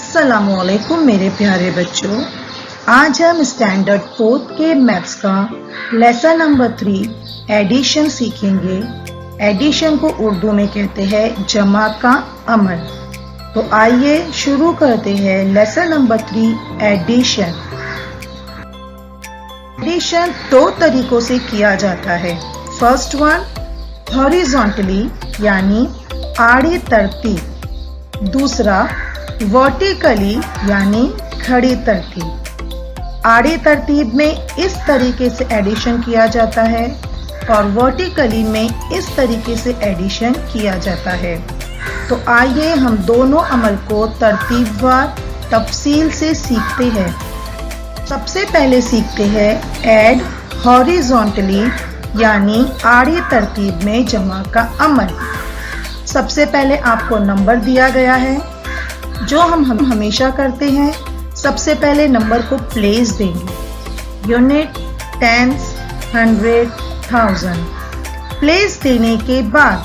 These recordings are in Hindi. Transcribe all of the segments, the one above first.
अस्सलामुअलैकुम मेरे प्यारे बच्चों, आज हम स्टैंडर्ड 4 के मैथ्स का लेसन नंबर 3 एडिशन सीखेंगे। एडिशन को उर्दू में कहते हैं जमा का अमल। तो आइए शुरू करते हैं लेसन नंबर 3 एडिशन। एडिशन दो तरीकों से किया जाता है। फर्स्ट वन हॉरिजॉन्टली यानी आड़ी तरतीब, दूसरा वर्टिकली यानी खड़ी तरतीब। आड़ी तरतीब में इस तरीके से एडिशन किया जाता है और वर्टिकली में इस तरीके से एडिशन किया जाता है। तो आइए हम दोनों अमल को तरतीबवार तफसील से सीखते हैं। सबसे पहले सीखते हैं ऐड हॉरिजॉन्टली यानी आड़ी तरतीब में जमा का अमल। सबसे पहले आपको नंबर दिया गया है, जो हम हमेशा करते हैं। सबसे पहले नंबर को प्लेस देंगे, यूनिट, टेंस, 100, 1000। प्लेस देने के बाद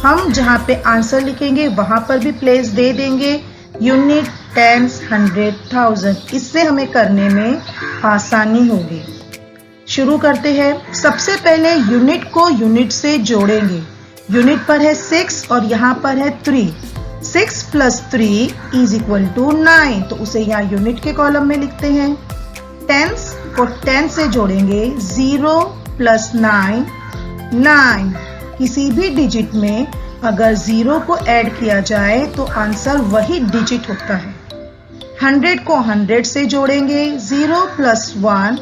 हम जहां पे आंसर लिखेंगे वहां पर भी प्लेस दे देंगे, यूनिट, टेंस, 100, 1000। इससे हमें करने में आसानी होगी। शुरू करते हैं। सबसे पहले यूनिट को यूनिट से जोड़ेंगे। यूनिट पर है 6 और यहाँ पर है 3। 6 + 3 = 9, तो उसे यहाँ यूनिट के कॉलम में लिखते हैं। टेंस को 10 से जोड़ेंगे, 0 + 9 9। किसी भी डिजिट में अगर 0 को ऐड किया जाए तो आंसर वही डिजिट होता है। 100 को 100 से जोड़ेंगे, 0 + 1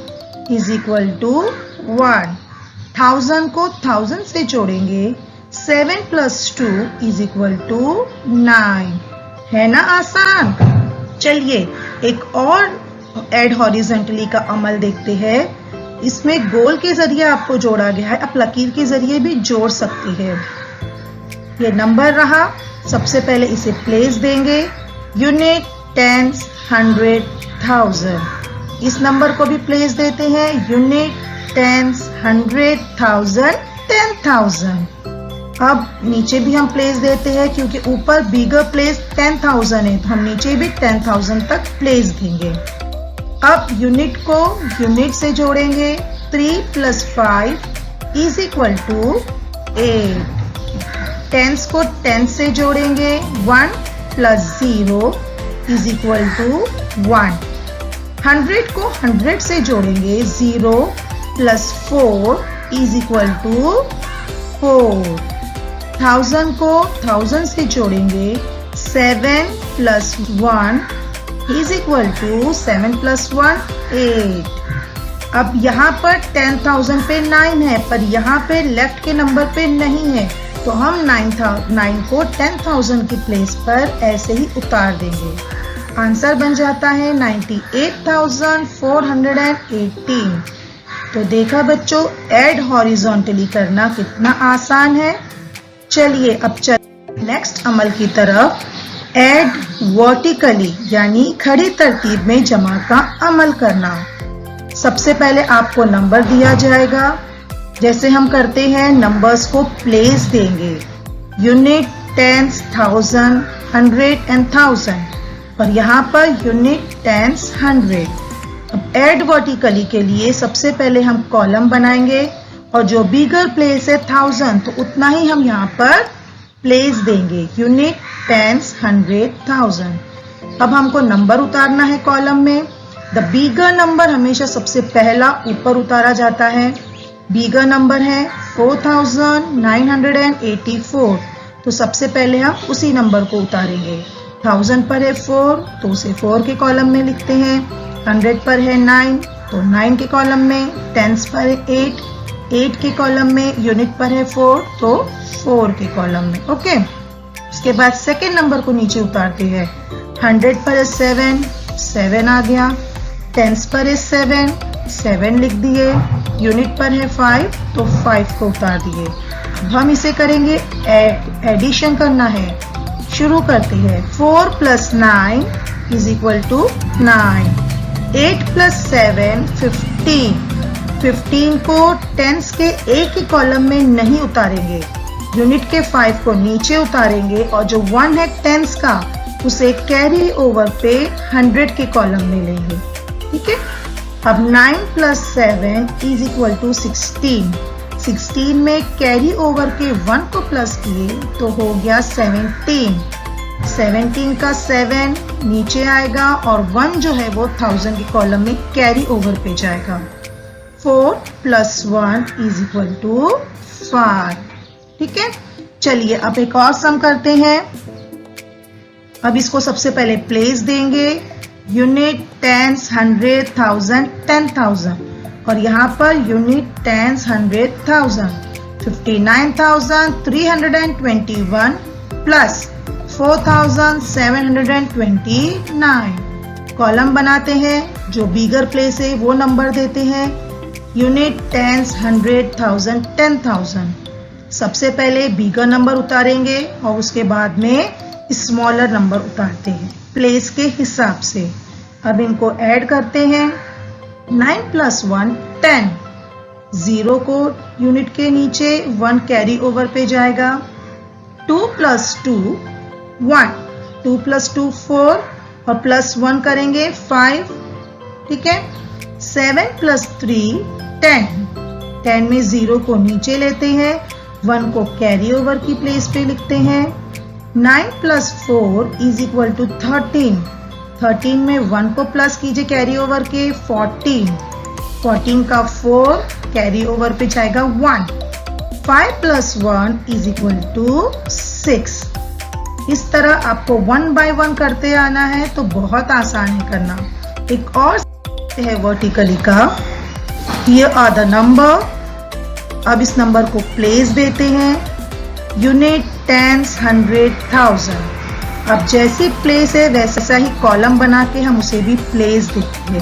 = 1। 1000 को 1000 से जोड़ेंगे, 7 + 2 = 9। है ना आसान? चलिए एक और ऐड हॉरिजॉन्टली का अमल देखते हैं। इसमें गोल के जरिए आपको जोड़ा गया है, आप लकीर के जरिए भी जोड़ सकती है। ये नंबर रहा। सबसे पहले इसे प्लेस देंगे, यूनिट, टेंस, 100, 1000। इस नंबर को भी प्लेस देते हैं, यूनिट, टेंस, 100, 1000, 10,000। अब नीचे भी हम प्लेस देते हैं, क्योंकि ऊपर बिगर प्लेस 10,000 है, तो हम नीचे भी 10,000 तक प्लेस देंगे। अब यूनिट को यूनिट से जोड़ेंगे, 3 + 5 = 8। टेंस को 10 से जोड़ेंगे, 1 + 0 = 1। 100 को 100 से जोड़ेंगे, 0 + 4 = 4। 1000 को 1000 से जोड़ेंगे, 7 + 1 = 7 + 1 8। अब यहाँ पर 10,000 पे 9 है, पर यहाँ पे लेफ्ट के नंबर पे नहीं है, तो हम 9 को 10,000 की प्लेस पर ऐसे ही उतार देंगे। आंसर बन जाता है 98,418। तो देखा बच्चों, ऐड हॉरिजॉन्टली करना कितना आसान है। चलिए अब नेक्स्ट अमल की तरफ। ऐड वर्टिकली यानी खड़ी तरतीब में जमा का अमल करना। सबसे पहले आपको नंबर दिया जाएगा। जैसे हम करते हैं, नंबर्स को प्लेस देंगे, यूनिट, टेंस, 1000, 100 and 1000, और यहाँ पर यूनिट, टेंस, 100। अब ऐड वर्टिकली के लिए सबसे पहले हम कॉलम बनाएंगे और जो बिगर प्लेस है 1000, तो उतना ही हम यहाँ पर प्लेस देंगे, यूनिट, टेंस, 100, 1000। अब हमको नंबर उतारना है कॉलम में। द बिगर नंबर हमेशा सबसे पहला ऊपर उतारा जाता है। बिगर नंबर है 4984, तो सबसे पहले हम उसी नंबर को उतारेंगे। 1000 पर है 4, तो उसे 4 के कॉलम में लिखते हैं। 100 पर है 9, तो 9 के कॉलम में। टेंस पर है 8 के कॉलम में। यूनिट पर है 4, तो 4 के कॉलम में। ओके, उसके बाद सेकेंड नंबर को नीचे उतारते हैं। 100 पर है 7 आ गया। टेंस पर है 7 लिख दिए। यूनिट पर है 5, तो 5 को उतार दिए। अब हम इसे करेंगे, एडिशन करना है। शुरू करते हैं। 4 + 9 = 9। 8 + 7 15। 15 को टेंस के एक ही कॉलम में नहीं उतारेंगे, यूनिट के 5 को नीचे उतारेंगे और जो 1 है टेंस का उसे कैरी ओवर पे 100 के कॉलम में लेंगे। ठीक है, अब 9 + 7 इज इक्वल टू 16। 16 में कैरी ओवर के 1 को प्लस किए तो हो गया 17। 17 का 7 नीचे आएगा और 1 जो है वो 1000 के कॉलम में कैरी ओवर पे जाएगा। 4 + 1 इज इक्वल टू 5। ठीक है, चलिए अब एक और सम करते हैं। अब इसको सबसे पहले प्लेस देंगे, यूनिट, टेंस, 100, 1000, 10,000 और यहाँ per unit, tense, 100, 1000, 59,321 plus 4,729। Column बनाते हैं, जो बिगर प्लेस है वो नंबर देते हैं, यूनिट, टेंस, 100, 1000, 10,000। सबसे पहले बिगर नंबर उतारेंगे और उसके बाद में स्मॉलर नंबर उतारते हैं प्लेस के हिसाब से। अब इनको ऐड करते हैं। 9 + 1 10, 0 को यूनिट के नीचे, 1 कैरी ओवर पे जाएगा। 2 + 2 1, 2 + 2 4 और +1 करेंगे 5। ठीक है, 7 + 3 10, 10 में 0 को नीचे लेते हैं, 1 को कैरी ओवर की प्लेस पे लिखते हैं। 9 + 4 इज इक्वल टू 13। 13 में 1 को प्लस कीजिए कैरी ओवर के, 14। 14 का 4 कैरी ओवर पे जाएगा 1। 5 + 1 इज इक्वल टू 6। इस तरह आपको 1 बाय 1 करते आना है, तो बहुत आसान है करना। एक और है वर्टिकली का, हियर आर द नंबर। अब इस नंबर को प्लेस देते हैं, यूनिट, टेंस, 100, 1000। अब जैसी प्लेस है वैसा ही कॉलम बना के हम उसे भी प्लेस देते हैं।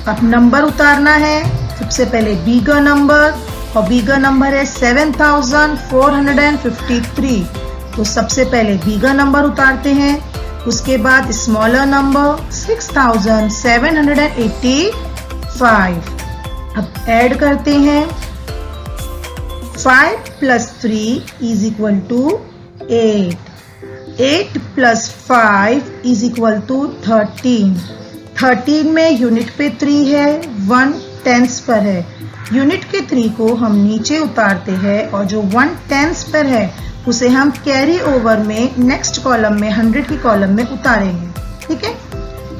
अब नंबर उतारना है, सबसे पहले बिगर नंबर, और बिगर नंबर है 7453। तो सबसे पहले बिगर नंबर उतारते हैं, उसके बाद स्मॉलर नंबर 6785। अब ऐड करते हैं। 5 + 3 is equal to 8। 8 + 5 is equal to 13। 13 में यूनिट पे 3 है, 1 टेंस पर है। यूनिट के 3 को हम नीचे उतारते हैं और जो 1 टेंस पर है उसे हम कैरी ओवर में नेक्स्ट कॉलम में 100 की कॉलम में उतारेंगे। ठीक है,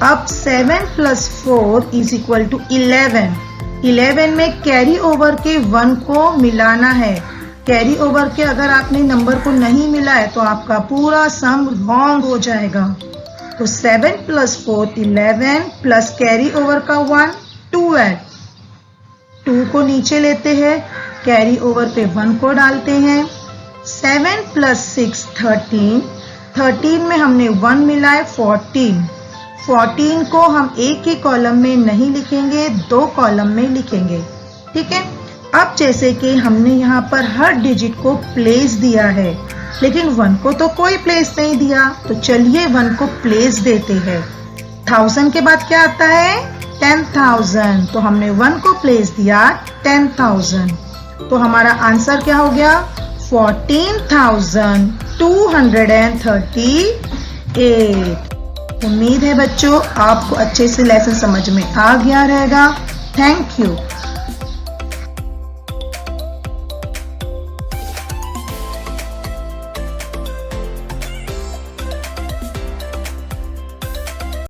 अब 7 + 4 इज इक्वल टू 11। 11 में कैरी ओवर के 1 को मिलाना है। कैरी ओवर के अगर आपने नंबर को नहीं मिलाया तो आपका पूरा सम रॉन्ग हो जाएगा। तो 7 + 4 11 प्लस कैरी ओवर का 1 12। 2 को नीचे लेते हैं, कैरी ओवर पे 1 को डालते हैं। 7 + 6 13। 13 में हमने 1 मिलाए 14। 14 को हम एक ही कॉलम में नहीं लिखेंगे, 2 कॉलम में लिखेंगे। ठीक है, अब जैसे कि हमने यहाँ पर हर डिजिट को प्लेस दिया है, लेकिन 1 को तो कोई प्लेस नहीं दिया, तो चलिए 1 को प्लेस देते हैं। 1000 के बाद क्या आता है? 10,000। तो हमने 1 को प्लेस दिया 10,000। तो हमारा आंसर क्या हो गया? 14,238। उम्मीद है बच्चों आपको अच्छे से लेसन समझ में आ गया रहेगा। Thank you.